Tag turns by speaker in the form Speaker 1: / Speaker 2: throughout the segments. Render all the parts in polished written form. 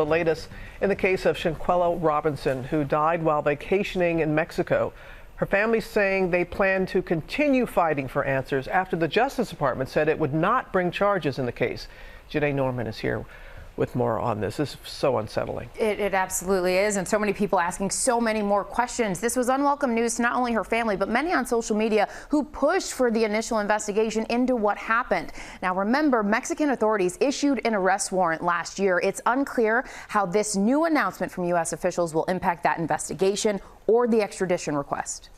Speaker 1: The latest in the case of Shanquella Robinson, who died while vacationing in Mexico. Her family's saying they plan to continue fighting for answers after the Justice Department said it would not bring charges in the case. Janae Norman is here with more on this. This is so unsettling.
Speaker 2: It absolutely is, and so many people asking so many more questions. This was unwelcome news to not only her family, but many on social media who pushed for the initial investigation into what happened. Now remember, Mexican authorities issued an arrest warrant last year. It's unclear how this new announcement from U.S. officials will impact that investigation or the extradition request.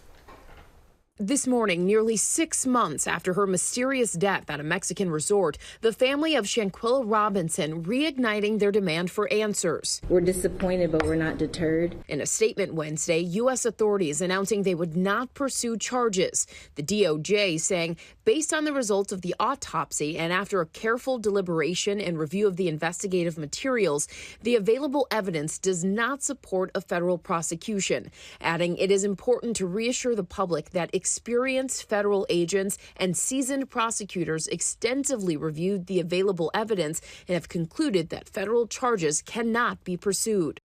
Speaker 3: This morning, nearly 6 months after her mysterious death at a Mexican resort, the family of Shanquella Robinson reigniting their demand for answers.
Speaker 4: We're disappointed, but we're not deterred.
Speaker 3: In a statement Wednesday, U.S. authorities announcing they would not pursue charges. The DOJ saying, based on the results of the autopsy and after a careful deliberation and review of the investigative materials, the available evidence does not support a federal prosecution, adding it is important to reassure the public that experienced federal agents and seasoned prosecutors extensively reviewed the available evidence and have concluded that federal charges cannot be pursued.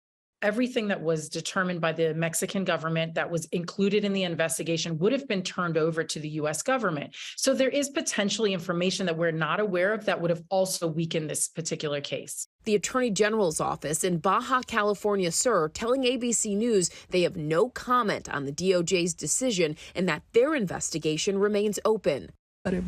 Speaker 5: Everything that was determined by the Mexican government that was included in the investigation would have been turned over to the U.S. government. So there is potentially information that we're not aware of that would have also weakened this particular case.
Speaker 3: The Attorney General's office in Baja California Sur telling ABC News they have no comment on the DOJ's decision and that their investigation remains open. The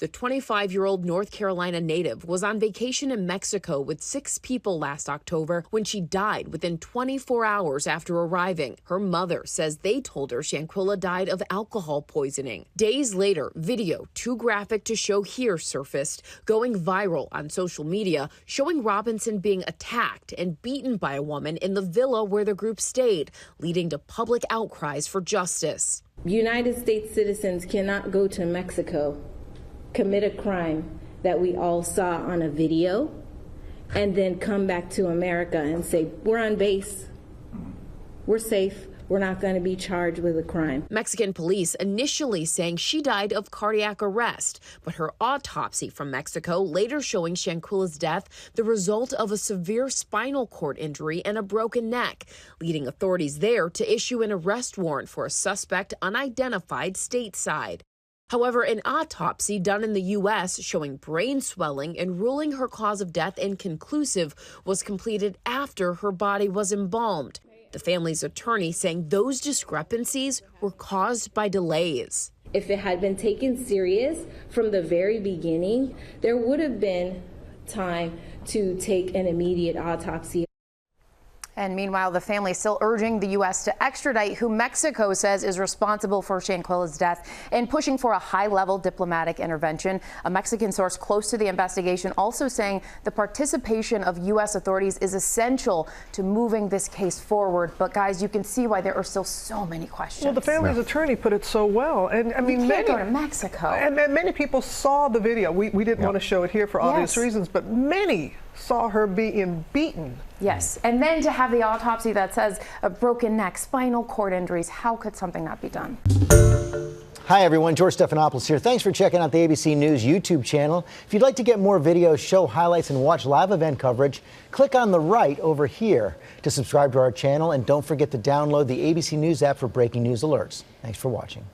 Speaker 3: 25-year-old North Carolina native was on vacation in Mexico with 6 people last October when she died within 24 hours after arriving. Her mother says they told her Shanquella died of alcohol poisoning. Days later, video too graphic to show here surfaced, going viral on social media, showing Robinson being attacked and beaten by a woman in the villa where the group stayed, leading to public outcries for justice.
Speaker 4: United States citizens cannot go to Mexico, commit a crime that we all saw on a video, and then come back to America and say, we're on base, we're safe, we're not going to be charged with a crime.
Speaker 3: Mexican police initially saying she died of cardiac arrest, but her autopsy from Mexico later showing Shanquella's death the result of a severe spinal cord injury and a broken neck, leading authorities there to issue an arrest warrant for a suspect unidentified stateside. However, an autopsy done in the U.S. showing brain swelling and ruling her cause of death inconclusive was completed after her body was embalmed. The family's attorney saying those discrepancies were caused by delays.
Speaker 4: If it had been taken serious from the very beginning, there would have been time to take an immediate autopsy.
Speaker 2: And meanwhile, the family is still urging the U.S. to extradite who Mexico says is responsible for Shanquella's death and pushing for a high-level diplomatic intervention. A Mexican source close to the investigation also saying the participation of U.S. authorities is essential to moving this case forward. But guys, you can see why there are still so many questions.
Speaker 1: Well, the family's attorney put it so well. And I mean,
Speaker 2: you can't go to Mexico.
Speaker 1: And many people saw the video. We didn't want to show it here for obvious reasons, but many saw her being beaten.
Speaker 2: Yes, and then to have the autopsy that says a broken neck, spinal cord injuries, how could something not be done?
Speaker 6: Hi everyone, George Stephanopoulos here. Thanks for checking out the ABC News YouTube channel. If you'd like to get more videos, show highlights, and watch live event coverage, click on the right over here to subscribe to our channel, and don't forget to download the ABC News app for breaking news alerts. Thanks for watching.